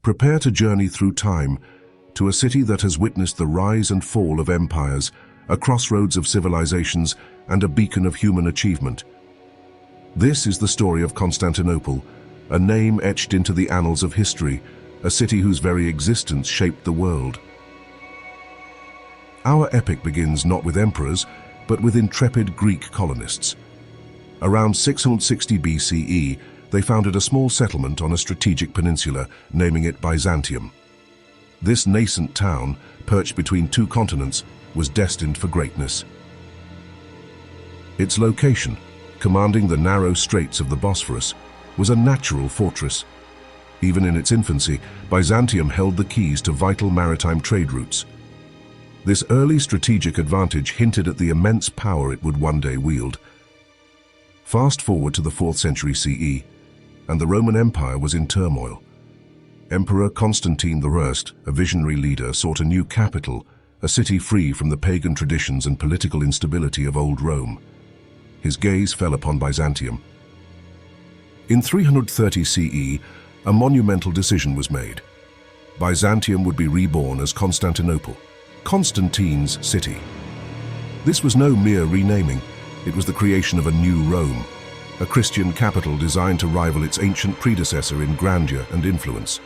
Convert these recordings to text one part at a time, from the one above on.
Prepare to journey through time to a city that has witnessed the rise and fall of empires, a crossroads of civilizations, and a beacon of human achievement. This is the story of Constantinople, a name etched into the annals of history, a city whose very existence shaped the world. Our epic begins not with emperors, but with intrepid Greek colonists. Around 660 BCE, they founded a small settlement on a strategic peninsula, naming it Byzantium. This nascent town, perched between two continents, was destined for greatness. Its location, commanding the narrow straits of the Bosphorus, was a natural fortress. Even in its infancy, Byzantium held the keys to vital maritime trade routes. This early strategic advantage hinted at the immense power it would one day wield. Fast forward to the 4th century CE, and the Roman Empire was in turmoil. Emperor Constantine I, a visionary leader, sought a new capital, a city free from the pagan traditions and political instability of old Rome. His gaze fell upon Byzantium. In 330 CE, a monumental decision was made. Byzantium would be reborn as Constantinople, Constantine's city. This was no mere renaming, it was the creation of a new Rome, a Christian capital designed to rival its ancient predecessor in grandeur and influence.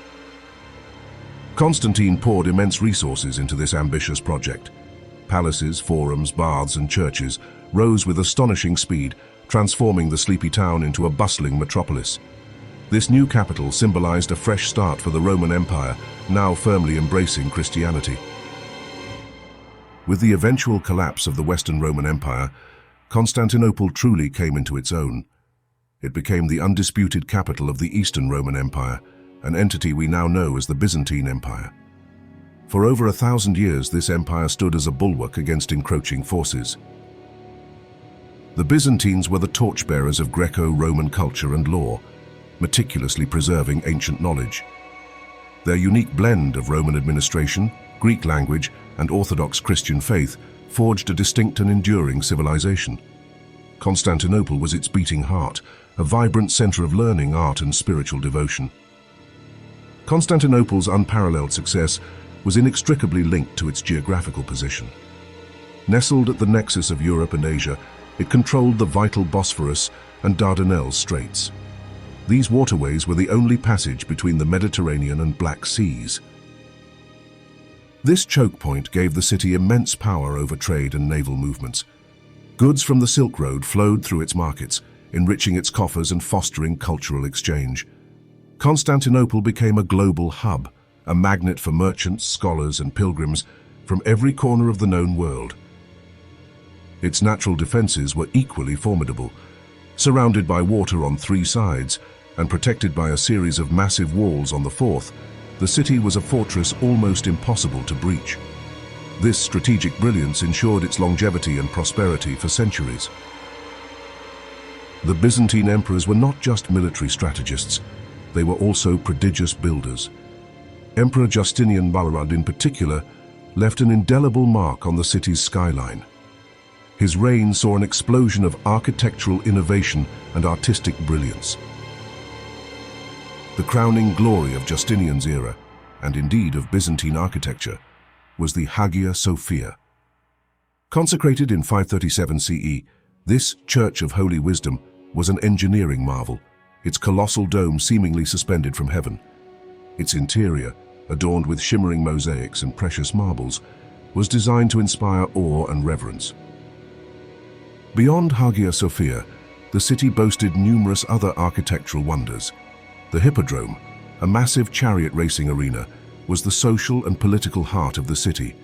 Constantine poured immense resources into this ambitious project. Palaces, forums, baths, and churches rose with astonishing speed, transforming the sleepy town into a bustling metropolis. This new capital symbolized a fresh start for the Roman Empire, now firmly embracing Christianity. With the eventual collapse of the Western Roman Empire, Constantinople truly came into its own. It became the undisputed capital of the Eastern Roman Empire, an entity we now know as the Byzantine Empire. For over 1,000 years, this empire stood as a bulwark against encroaching forces. The Byzantines were the torchbearers of Greco-Roman culture and law, meticulously preserving ancient knowledge. Their unique blend of Roman administration, Greek language, and Orthodox Christian faith forged a distinct and enduring civilization. Constantinople was its beating heart, a vibrant center of learning, art, and spiritual devotion. Constantinople's unparalleled success was inextricably linked to its geographical position. Nestled at the nexus of Europe and Asia, it controlled the vital Bosphorus and Dardanelles Straits. These waterways were the only passage between the Mediterranean and Black Seas. This choke point gave the city immense power over trade and naval movements. Goods from the Silk Road flowed through its markets, enriching its coffers and fostering cultural exchange. Constantinople became a global hub, a magnet for merchants, scholars, and pilgrims from every corner of the known world. Its natural defenses were equally formidable. Surrounded by water on 3 sides and protected by a series of massive walls on the 4th, the city was a fortress almost impossible to breach. This strategic brilliance ensured its longevity and prosperity for centuries. The Byzantine emperors were not just military strategists, they were also prodigious builders. Emperor Justinian Balarud in particular left an indelible mark on the city's skyline. His reign saw an explosion of architectural innovation and artistic brilliance. The crowning glory of Justinian's era, and indeed of Byzantine architecture, was the Hagia Sophia. Consecrated in 537 CE, this Church of Holy Wisdom was an engineering marvel, its colossal dome seemingly suspended from heaven. Its interior, adorned with shimmering mosaics and precious marbles, was designed to inspire awe and reverence. Beyond Hagia Sophia, the city boasted numerous other architectural wonders. The Hippodrome, a massive chariot racing arena, was the social and political heart of the city.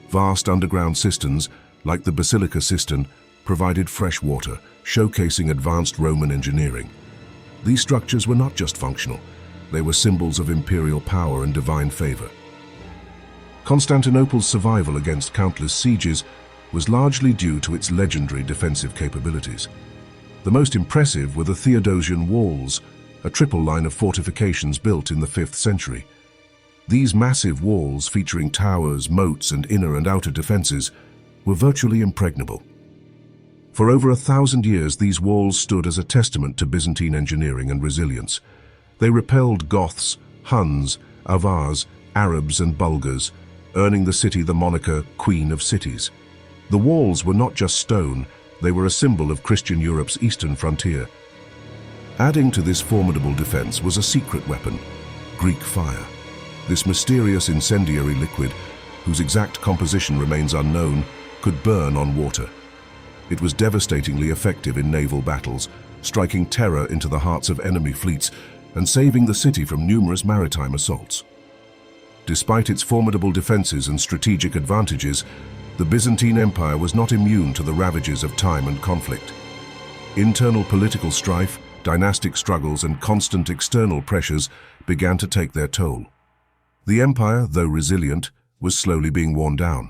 Vast underground cisterns, like the Basilica cistern, provided fresh water, showcasing advanced Roman engineering. These structures were not just functional, they were symbols of imperial power and divine favor. Constantinople's survival against countless sieges was largely due to its legendary defensive capabilities. The most impressive were the Theodosian walls, a triple line of fortifications built in the 5th century. These massive walls, featuring towers, moats, and inner and outer defenses, were virtually impregnable. For over 1,000 years, these walls stood as a testament to Byzantine engineering and resilience. They repelled Goths, Huns, Avars, Arabs and Bulgars, earning the city the moniker Queen of Cities. The walls were not just stone, they were a symbol of Christian Europe's eastern frontier. Adding to this formidable defense was a secret weapon, Greek fire. This mysterious incendiary liquid, whose exact composition remains unknown, could burn on water. It was devastatingly effective in naval battles, striking terror into the hearts of enemy fleets and saving the city from numerous maritime assaults. Despite its formidable defenses and strategic advantages, the Byzantine Empire was not immune to the ravages of time and conflict. Internal political strife, dynastic struggles, and constant external pressures began to take their toll. The empire, though resilient, was slowly being worn down.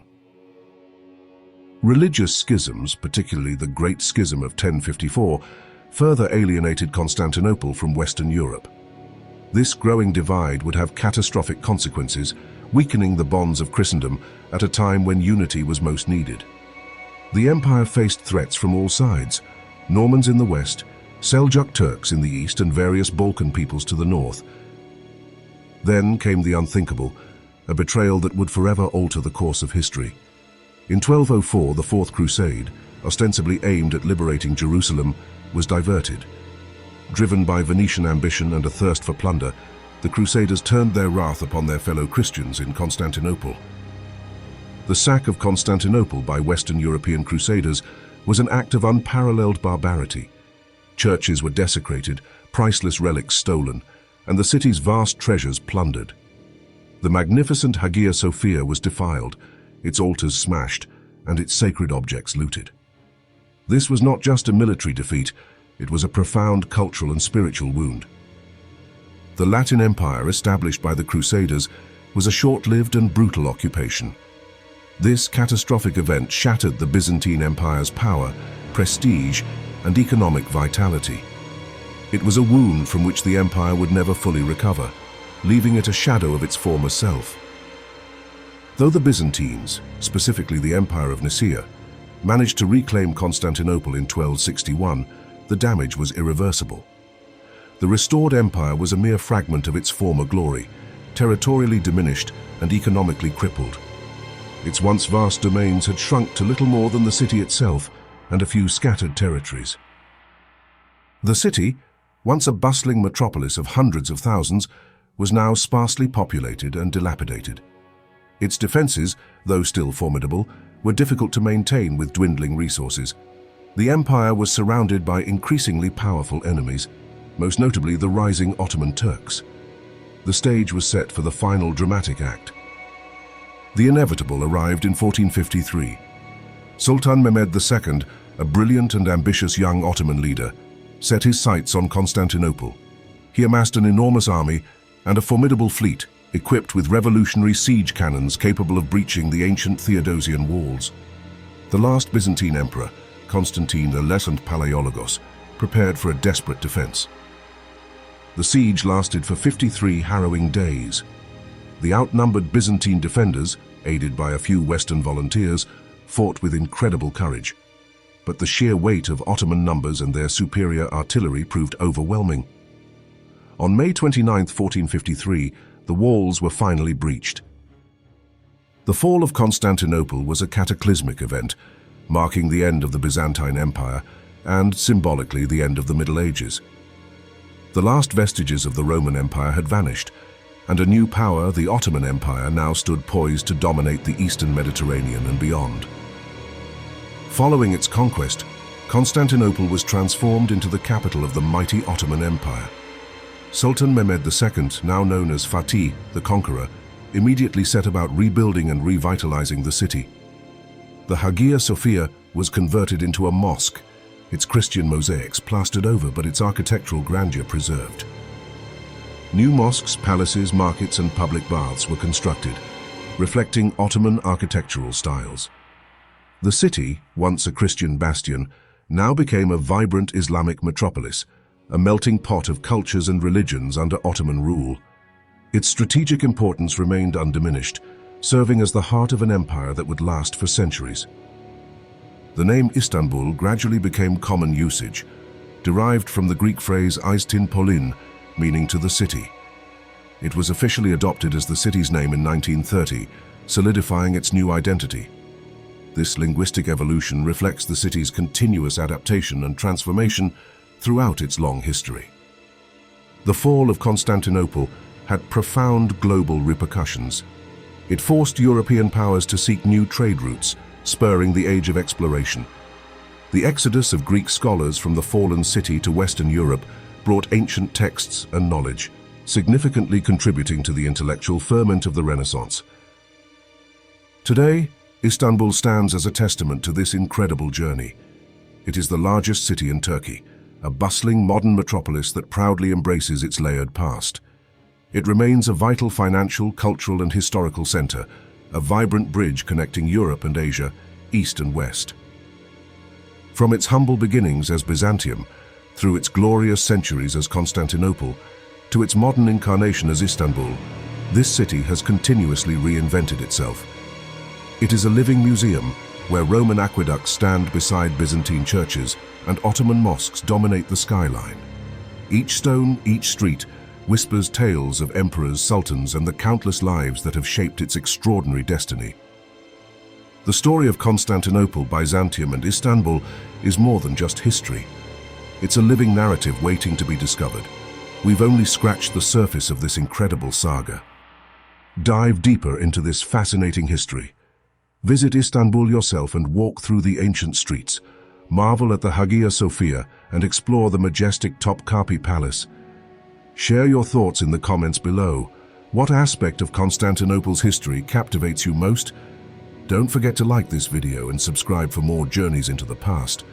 Religious schisms, particularly the Great Schism of 1054, further alienated Constantinople from Western Europe. This growing divide would have catastrophic consequences, weakening the bonds of Christendom at a time when unity was most needed. The empire faced threats from all sides: Normans in the west, Seljuk Turks in the east, and various Balkan peoples to the north. Then came the unthinkable, a betrayal that would forever alter the course of history. In 1204, the Fourth Crusade, ostensibly aimed at liberating Jerusalem, was diverted. Driven by Venetian ambition and a thirst for plunder, the Crusaders turned their wrath upon their fellow Christians in Constantinople. The sack of Constantinople by Western European Crusaders was an act of unparalleled barbarity. Churches were desecrated, priceless relics stolen, and the city's vast treasures plundered. The magnificent Hagia Sophia was defiled, its altars smashed, and its sacred objects looted. This was not just a military defeat, it was a profound cultural and spiritual wound. The Latin Empire, established by the Crusaders, was a short-lived and brutal occupation. This catastrophic event shattered the Byzantine Empire's power, prestige, and economic vitality. It was a wound from which the empire would never fully recover, leaving it a shadow of its former self. Though the Byzantines, specifically the Empire of Nicaea, managed to reclaim Constantinople in 1261, the damage was irreversible. The restored empire was a mere fragment of its former glory, territorially diminished and economically crippled. Its once vast domains had shrunk to little more than the city itself and a few scattered territories. The city, once a bustling metropolis of hundreds of thousands, was now sparsely populated and dilapidated. Its defenses, though still formidable, were difficult to maintain with dwindling resources. The empire was surrounded by increasingly powerful enemies, most notably the rising Ottoman Turks. The stage was set for the final dramatic act. The inevitable arrived in 1453. Sultan Mehmed II, a brilliant and ambitious young Ottoman leader, set his sights on Constantinople. He amassed an enormous army and a formidable fleet equipped with revolutionary siege cannons capable of breaching the ancient Theodosian walls. The last Byzantine emperor, Constantine the Palaiologos, prepared for a desperate defense. The siege lasted for 53 harrowing days. The outnumbered Byzantine defenders, aided by a few Western volunteers, fought with incredible courage. But the sheer weight of Ottoman numbers and their superior artillery proved overwhelming. On May 29, 1453, the walls were finally breached. The fall of Constantinople was a cataclysmic event, marking the end of the Byzantine Empire and, symbolically, the end of the Middle Ages. The last vestiges of the Roman Empire had vanished, and a new power, the Ottoman Empire, now stood poised to dominate the eastern Mediterranean and beyond. Following its conquest, Constantinople was transformed into the capital of the mighty Ottoman Empire. Sultan Mehmed II, now known as Fatih, the Conqueror, immediately set about rebuilding and revitalizing the city. The Hagia Sophia was converted into a mosque, its Christian mosaics plastered over but its architectural grandeur preserved. New mosques, palaces, markets and public baths were constructed, reflecting Ottoman architectural styles. The city, once a Christian bastion, now became a vibrant Islamic metropolis, a melting pot of cultures and religions under Ottoman rule. Its strategic importance remained undiminished, serving as the heart of an empire that would last for centuries. The name Istanbul gradually became common usage, derived from the Greek phrase Eistin Polin, meaning to the city. It was officially adopted as the city's name in 1930, solidifying its new identity. This linguistic evolution reflects the city's continuous adaptation and transformation throughout its long history. The fall of Constantinople had profound global repercussions. It forced European powers to seek new trade routes, spurring the age of exploration. The exodus of Greek scholars from the fallen city to Western Europe brought ancient texts and knowledge, significantly contributing to the intellectual ferment of the Renaissance. Today, Istanbul stands as a testament to this incredible journey. It is the largest city in Turkey, a bustling modern metropolis that proudly embraces its layered past. It remains a vital financial, cultural, and historical center, a vibrant bridge connecting Europe and Asia, East and West. From its humble beginnings as Byzantium, through its glorious centuries as Constantinople, to its modern incarnation as Istanbul, this city has continuously reinvented itself. It is a living museum where Roman aqueducts stand beside Byzantine churches and Ottoman mosques dominate the skyline. Each stone, each street, whispers tales of emperors, sultans, and the countless lives that have shaped its extraordinary destiny. The story of Constantinople, Byzantium, and Istanbul is more than just history. It's a living narrative waiting to be discovered. We've only scratched the surface of this incredible saga. Dive deeper into this fascinating history. Visit Istanbul yourself and walk through the ancient streets. Marvel at the Hagia Sophia and explore the majestic Topkapi Palace. Share your thoughts in the comments below. What aspect of Constantinople's history captivates you most? Don't forget to like this video and subscribe for more journeys into the past.